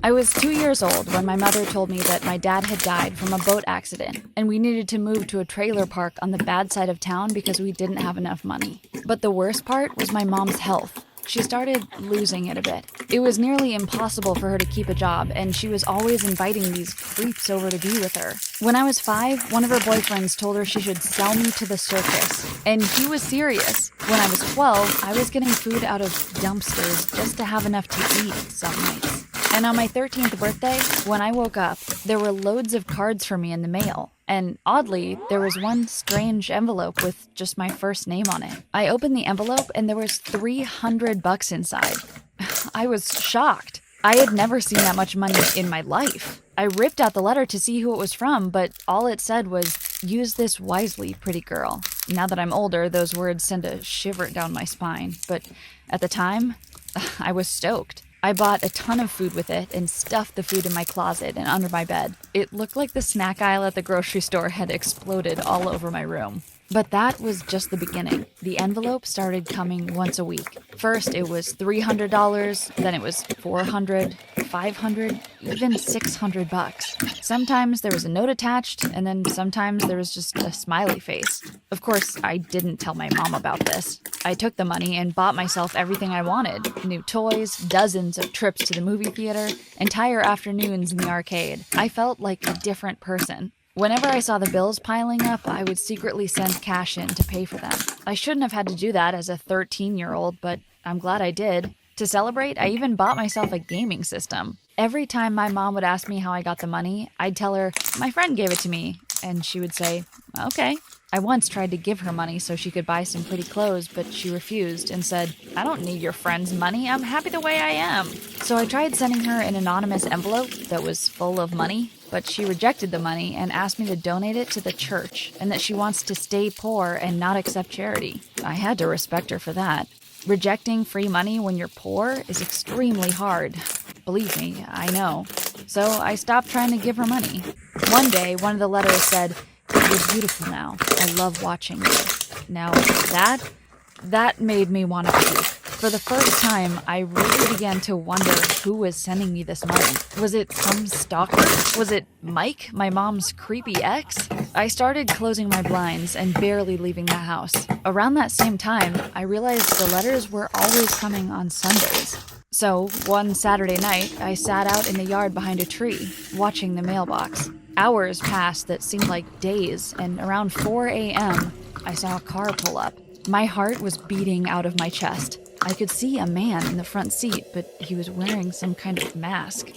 I was 2 years old when my mother told me that my dad had died from a boat accident, and we needed to move to a trailer park on the bad side of town because we didn't have enough money. But the worst part was my mom's health. She started losing it a bit. It was nearly impossible for her to keep a job, and she was always inviting these creeps over to be with her. When I was 5, one of her boyfriends told her she should sell me to the circus, and he was serious. When I was 12, I was getting food out of dumpsters just to have enough to eat some nights. And on my 13th birthday, when I woke up, there were loads of cards for me in the mail. And oddly, there was one strange envelope with just my first name on it. I opened the envelope and there was $300 inside. I was shocked. I had never seen that much money in my life. I ripped out the letter to see who it was from, but all it said was, "Use this wisely, pretty girl." Now that I'm older, those words send a shiver down my spine. But at the time, I was stoked. I bought a ton of food with it and stuffed the food in my closet and under my bed. It looked like the snack aisle at the grocery store had exploded all over my room. But that was just the beginning. The envelope started coming once a week. First, it was $300, then it was $400, $500, even $600. Sometimes there was a note attached, and then sometimes there was just a smiley face. Of course, I didn't tell my mom about this. I took the money and bought myself everything I wanted. New toys, dozens of trips to the movie theater, entire afternoons in the arcade. I felt like a different person. Whenever I saw the bills piling up, I would secretly send cash in to pay for them. I shouldn't have had to do that as a 13-year-old, but I'm glad I did. To celebrate, I even bought myself a gaming system. Every time my mom would ask me how I got the money, I'd tell her, "My friend gave it to me," and she would say, "Okay." I once tried to give her money so she could buy some pretty clothes, but she refused and said, "I don't need your friend's money. I'm happy the way I am." So I tried sending her an anonymous envelope that was full of money, but she rejected the money and asked me to donate it to the church and that she wants to stay poor and not accept charity. I had to respect her for that. Rejecting free money when you're poor is extremely hard. Believe me, I know. So I stopped trying to give her money. One day, one of the letters said, "You're beautiful now. I love watching you." Now that made me want to puke. For the first time, I really began to wonder who was sending me this money. Was it some stalker? Was it Mike, my mom's creepy ex? I started closing my blinds and barely leaving the house. Around that same time, I realized the letters were always coming on Sundays. So, one Saturday night, I sat out in the yard behind a tree, watching the mailbox. Hours passed that seemed like days, and around 4 a.m., I saw a car pull up. My heart was beating out of my chest. I could see a man in the front seat, but he was wearing some kind of mask.